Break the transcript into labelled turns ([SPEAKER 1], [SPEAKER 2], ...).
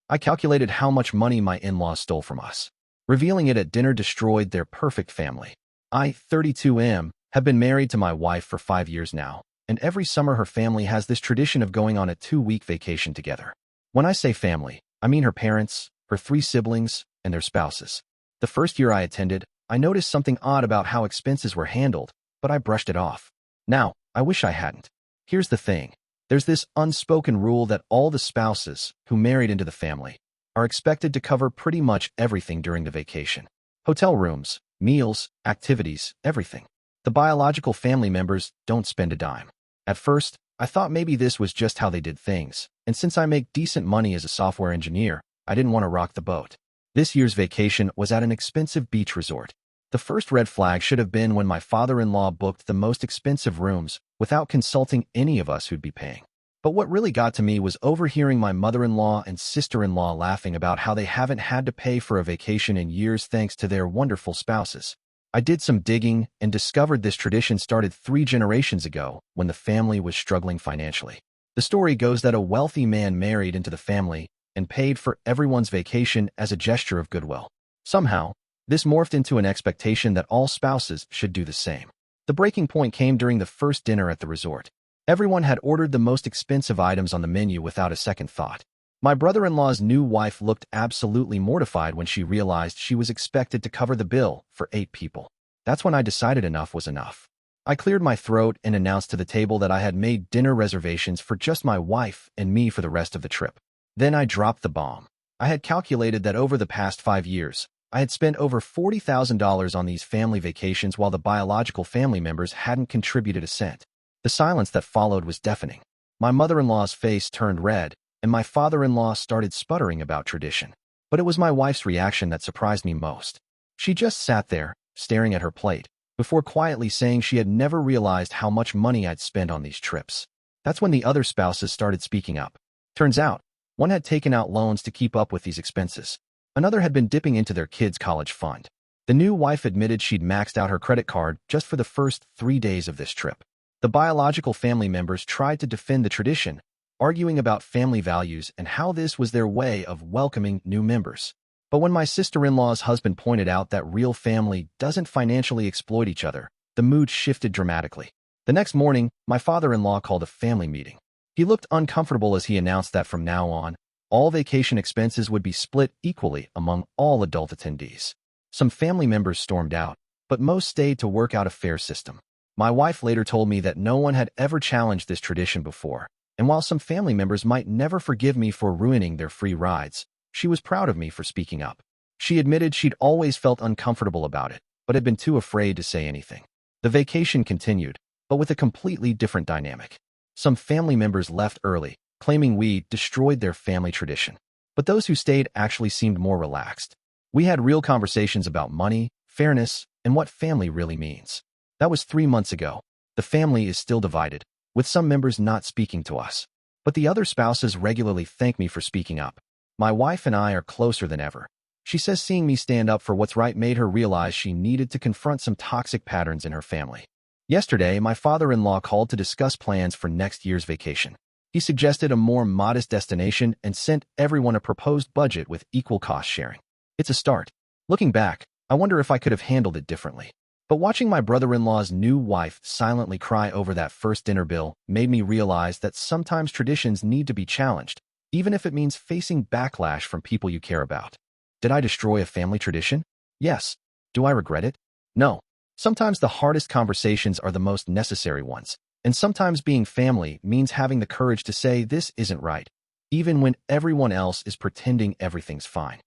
[SPEAKER 1] I calculated how much money my in-laws stole from us. Revealing it at dinner destroyed their perfect family. I, 32 am, have been married to my wife for 5 years now, and every summer her family has this tradition of going on a 2-week vacation together. When I say family, I mean her parents, her 3 siblings, and their spouses. The first year I attended, I noticed something odd about how expenses were handled, but I brushed it off. Now, I wish I hadn't. Here's the thing. There's this unspoken rule that all the spouses who married into the family are expected to cover pretty much everything during the vacation. Hotel rooms, meals, activities, everything. The biological family members don't spend a dime. At first, I thought maybe this was just how they did things, and since I make decent money as a software engineer, I didn't want to rock the boat. This year's vacation was at an expensive beach resort. The first red flag should have been when my father-in-law booked the most expensive rooms without consulting any of us who'd be paying. But what really got to me was overhearing my mother-in-law and sister-in-law laughing about how they haven't had to pay for a vacation in years thanks to their wonderful spouses. I did some digging and discovered this tradition started 3 generations ago when the family was struggling financially. The story goes that a wealthy man married into the family and paid for everyone's vacation as a gesture of goodwill. Somehow, this morphed into an expectation that all spouses should do the same. The breaking point came during the first dinner at the resort. Everyone had ordered the most expensive items on the menu without a second thought. My brother-in-law's new wife looked absolutely mortified when she realized she was expected to cover the bill for 8 people. That's when I decided enough was enough. I cleared my throat and announced to the table that I had made dinner reservations for just my wife and me for the rest of the trip. Then I dropped the bomb. I had calculated that over the past 5 years, I had spent over $40,000 on these family vacations while the biological family members hadn't contributed a cent. The silence that followed was deafening. My mother-in-law's face turned red, and my father-in-law started sputtering about tradition. But it was my wife's reaction that surprised me most. She just sat there, staring at her plate, before quietly saying she had never realized how much money I'd spent on these trips. That's when the other spouses started speaking up. Turns out, one had taken out loans to keep up with these expenses. Another had been dipping into their kids' college fund. The new wife admitted she'd maxed out her credit card just for the first 3 days of this trip. The biological family members tried to defend the tradition, arguing about family values and how this was their way of welcoming new members. But when my sister-in-law's husband pointed out that real family doesn't financially exploit each other, the mood shifted dramatically. The next morning, my father-in-law called a family meeting. He looked uncomfortable as he announced that from now on, all vacation expenses would be split equally among all adult attendees. Some family members stormed out, but most stayed to work out a fair system. My wife later told me that no one had ever challenged this tradition before, and while some family members might never forgive me for ruining their free rides, she was proud of me for speaking up. She admitted she'd always felt uncomfortable about it, but had been too afraid to say anything. The vacation continued, but with a completely different dynamic. Some family members left early, claiming we destroyed their family tradition. But those who stayed actually seemed more relaxed. We had real conversations about money, fairness, and what family really means. That was 3 months ago. The family is still divided, with some members not speaking to us. But the other spouses regularly thank me for speaking up. My wife and I are closer than ever. She says seeing me stand up for what's right made her realize she needed to confront some toxic patterns in her family. Yesterday, my father-in-law called to discuss plans for next year's vacation. He suggested a more modest destination and sent everyone a proposed budget with equal cost sharing. It's a start. Looking back, I wonder if I could have handled it differently. But watching my brother-in-law's new wife silently cry over that first dinner bill made me realize that sometimes traditions need to be challenged, even if it means facing backlash from people you care about. Did I destroy a family tradition? Yes. Do I regret it? No. Sometimes the hardest conversations are the most necessary ones, and sometimes being family means having the courage to say this isn't right, even when everyone else is pretending everything's fine.